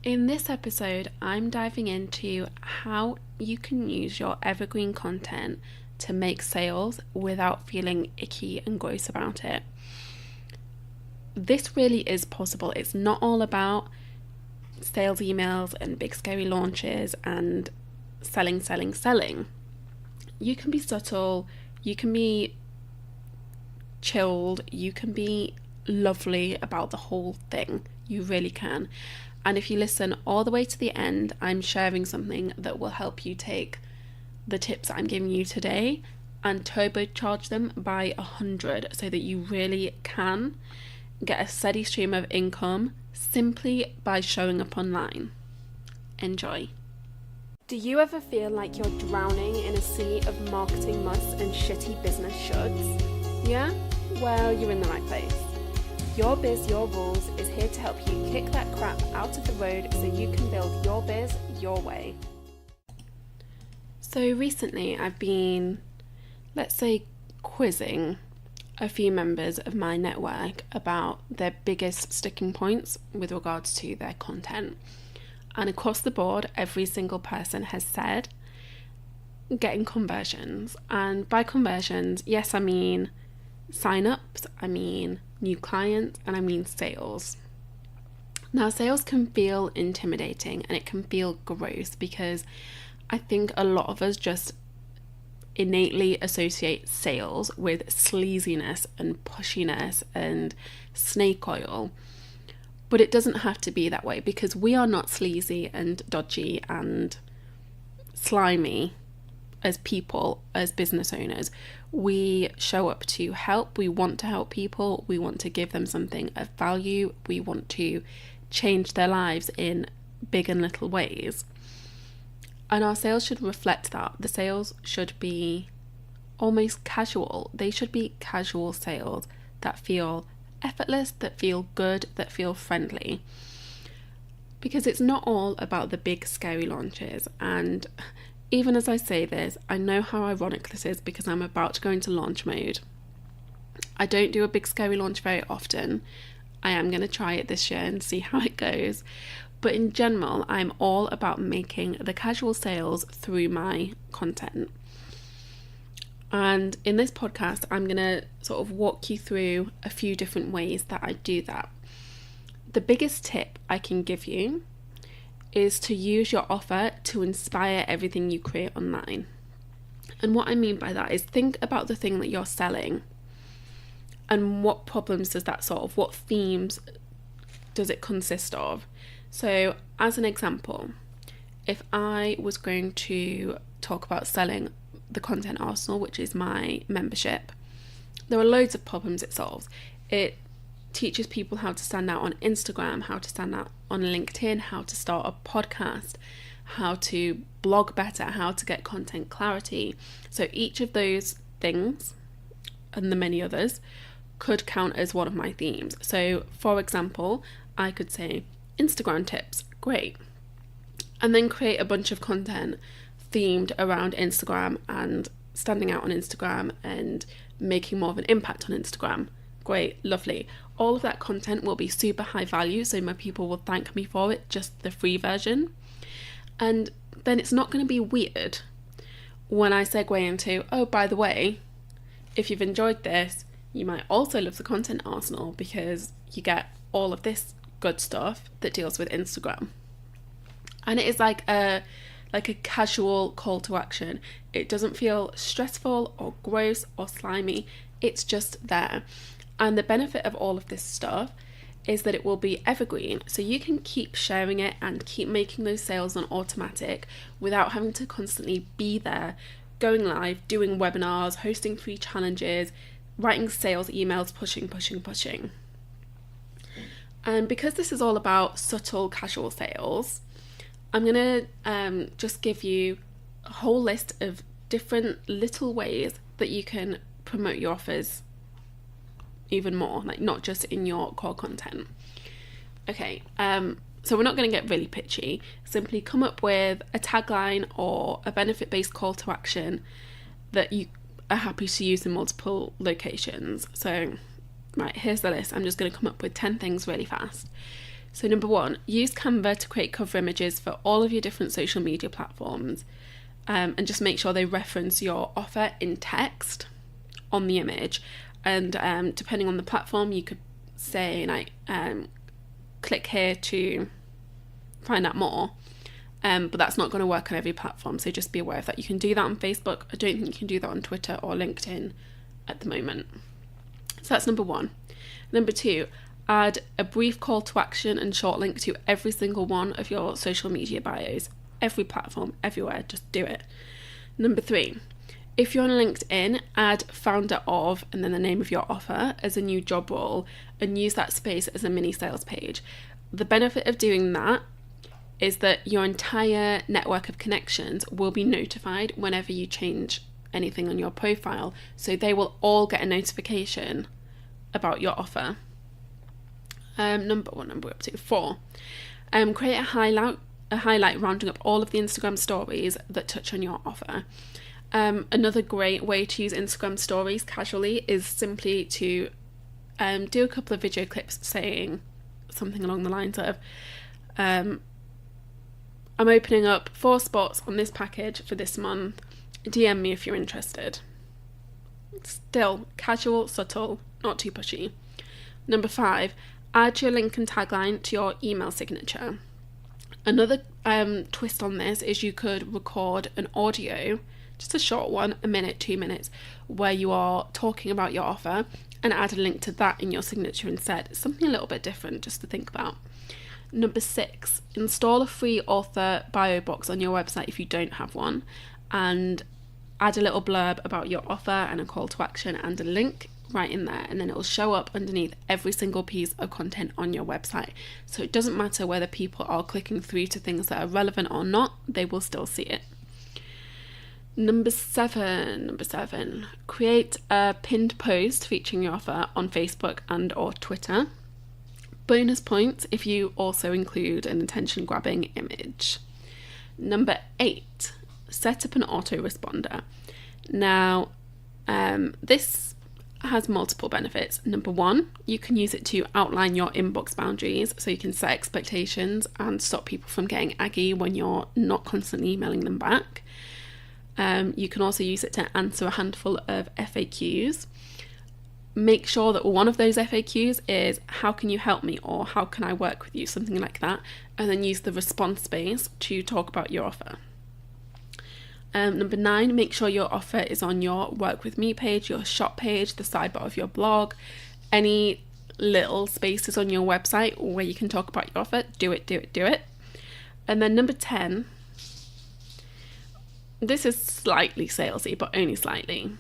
In this episode, I'm diving into how you can use your evergreen content to make sales without feeling icky and gross about it. This really is possible. It's not all about sales emails and big scary launches and selling. You can be subtle, you can be chilled, you can be lovely about the whole thing. You really can. And if you listen all the way to the end, I'm sharing something that will help you take the tips I'm giving you today and turbocharge them by 100 so that you really can get a steady stream of income simply by showing up online. Enjoy. Do you ever feel like you're drowning in a sea of marketing musts and shitty business shoulds? Yeah? Well, you're in the right place. Your Biz, Your Rules is here to help you kick that crap out of the road so you can build your biz your way. So recently I've been, let's say, quizzing a few members of my network about their biggest sticking points with regards to their content. And across the board, every single person has said getting conversions. And by conversions, yes, I mean sign-ups, I mean new clients, and I mean sales. Now, sales can feel intimidating and it can feel gross because I think a lot of us just innately associate sales with sleaziness and pushiness and snake oil. But it doesn't have to be that way because we are not sleazy and dodgy and slimy as people, as business owners. We show up to help. We want to help people. We want to give them something of value. We want to change their lives in big and little ways. And our sales should reflect that. The sales should be almost casual. They should be casual sales that feel effortless, that feel good, that feel friendly. Because it's not all about the big scary launches. And even as I say this, I know how ironic this is because I'm about to go into launch mode. I don't do a big scary launch very often. I am going to try it this year and see how it goes. But in general, I'm all about making the casual sales through my content. And in this podcast, I'm going to sort of walk you through a few different ways that I do that. The biggest tip I can give you is to use your offer to inspire everything you create online. And what I mean by that is think about the thing that you're selling and what problems does that solve? What themes does it consist of? So as an example, if I was going to talk about selling the Content Arsenal, which is my membership, there are loads of problems it solves. It teaches people how to stand out on Instagram, how to stand out on LinkedIn, how to start a podcast, how to blog better, how to get content clarity. So each of those things and the many others could count as one of my themes. So for example, I could say Instagram tips, great. And then create a bunch of content themed around Instagram and standing out on Instagram and making more of an impact on Instagram. Great, lovely. All of that content will be super high value, so my people will thank me for it, just the free version. And then it's not going to be weird when I segue into, oh, by the way, if you've enjoyed this, you might also love the Content Arsenal because you get all of this good stuff that deals with Instagram. And it is like a casual call to action. It doesn't feel stressful or gross or slimy. It's just there. And the benefit of all of this stuff is that it will be evergreen. So you can keep sharing it and keep making those sales on automatic without having to constantly be there, going live, doing webinars, hosting free challenges, writing sales emails, pushing. And because this is all about subtle casual sales, I'm going to just give you a whole list of different little ways that you can promote your offers even more, like not just in your core content. Okay, so we're not going to get really pitchy. Simply come up with a tagline or a benefit-based call to action that you are happy to use in multiple locations. So, right, here's the list. I'm just going to come up with 10 things really fast. So number 1, use Canva to create cover images for all of your different social media platforms, and just make sure they reference your offer in text on the image. And depending on the platform, you could say like click here to find out more, but that's not going to work on every platform, so just be aware of that. You can do that on Facebook. I don't think you can do that on Twitter or LinkedIn at the moment. So that's number 1. Number 2, add a brief call to action and short link to every single one of your social media bios. Every platform, everywhere, just do it. Number 3, if you're on LinkedIn, add founder of and then the name of your offer as a new job role and use that space as a mini sales page. The benefit of doing that is that your entire network of connections will be notified whenever you change anything on your profile, so they will all get a notification about your offer. Number 4, create a highlight rounding up all of the Instagram stories that touch on your offer. Another great way to use Instagram stories casually is simply to do a couple of video clips saying something along the lines of I'm opening up 4 spots on this package for this month. DM me if you're interested. Still casual, subtle, not too pushy. Number 5, add your link and tagline to your email signature. Another twist on this is you could record an audio, just a short one, 1 minute, 2 minutes, where you are talking about your offer and add a link to that in your signature instead. Something a little bit different just to think about. Number 6, install a free author bio box on your website if you don't have one, and add a little blurb about your offer and a call to action and a link right in there, and then it will show up underneath every single piece of content on your website. So it doesn't matter whether people are clicking through to things that are relevant or not, they will still see it. Number 7, create a pinned post featuring your offer on Facebook and or Twitter. Bonus points if you also include an attention-grabbing image. Number 8, set up an autoresponder. Now, this has multiple benefits. Number 1, you can use it to outline your inbox boundaries, so you can set expectations and stop people from getting aggy when you're not constantly emailing them back. You can also use it to answer a handful of FAQs. Make sure that one of those FAQs is how can you help me, or how can I work with you, something like that, and then use the response space to talk about your offer. Number 9, make sure your offer is on your work with me page, your shop page, the sidebar of your blog, any little spaces on your website where you can talk about your offer. Do it. And then number 10, this is slightly salesy, but only slightly.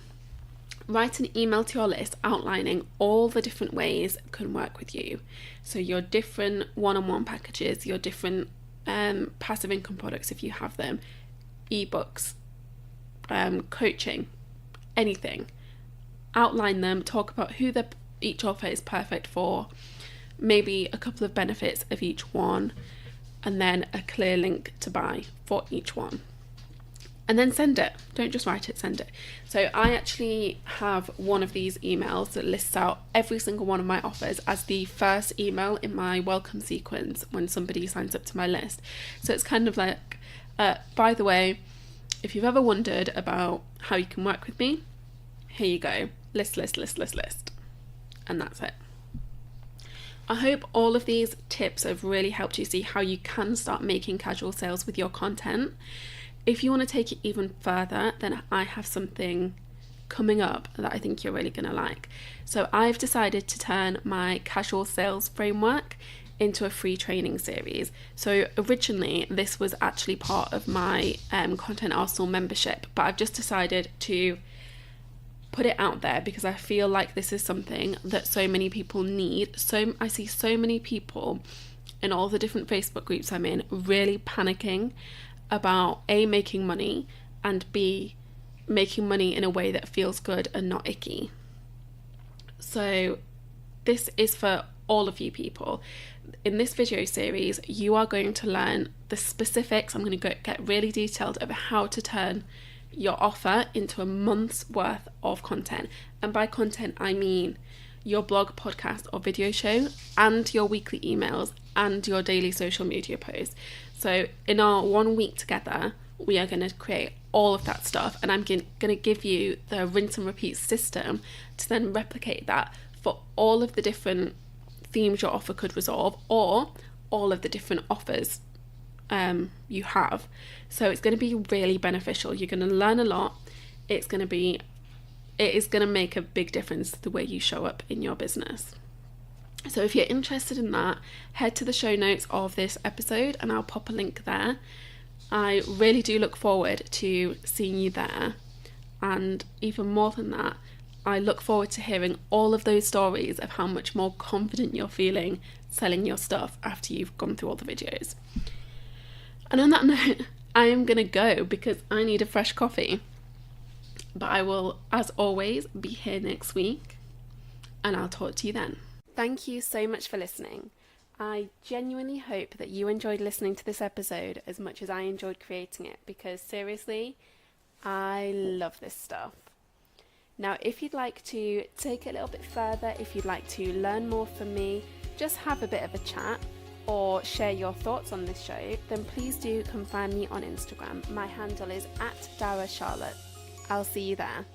Write an email to your list outlining all the different ways it can work with you. So your different one-on-one packages, your different passive income products if you have them, ebooks, coaching, anything. Outline them, talk about who each offer is perfect for, maybe a couple of benefits of each one, and then a clear link to buy for each one. And then send it. Don't just write it, send it. So I actually have one of these emails that lists out every single one of my offers as the first email in my welcome sequence when somebody signs up to my list. So it's kind of like, by the way, if you've ever wondered about how you can work with me, here you go. List. And that's it. I hope all of these tips have really helped you see how you can start making casual sales with your content. If you want to take it even further, then I have something coming up that I think you're really going to like. So I've decided to turn my casual sales framework into a free training series. So originally this was actually part of my Content Arsenal membership, but I've just decided to put it out there because I feel like this is something that so many people need. So I see so many people in all the different Facebook groups I'm in really panicking about A, making money, and B, making money in a way that feels good and not icky. So this is for all of you people. In this video series, you are going to learn the specifics. I'm going to get really detailed over how to turn your offer into a month's worth of content. And by content, I mean your blog, podcast, or video show, and your weekly emails, and your daily social media posts. So in our 1 week together, we are going to create all of that stuff, and I'm going to give you the rinse and repeat system to then replicate that for all of the different themes your offer could resolve, or all of the different offers you have. So it's going to be really beneficial. You're going to learn a lot. It is going to make a big difference to the way you show up in your business. So if you're interested in that, head to the show notes of this episode and I'll pop a link there. I really do look forward to seeing you there. And even more than that, I look forward to hearing all of those stories of how much more confident you're feeling selling your stuff after you've gone through all the videos. And on that note, I am going to go because I need a fresh coffee. But I will, as always, be here next week, and I'll talk to you then. Thank you so much for listening. I genuinely hope that you enjoyed listening to this episode as much as I enjoyed creating it, because seriously, I love this stuff. Now, if you'd like to take it a little bit further, if you'd like to learn more from me, just have a bit of a chat, or share your thoughts on this show, then please do come find me on Instagram. My handle is @DaraCharlotte. I'll see you there.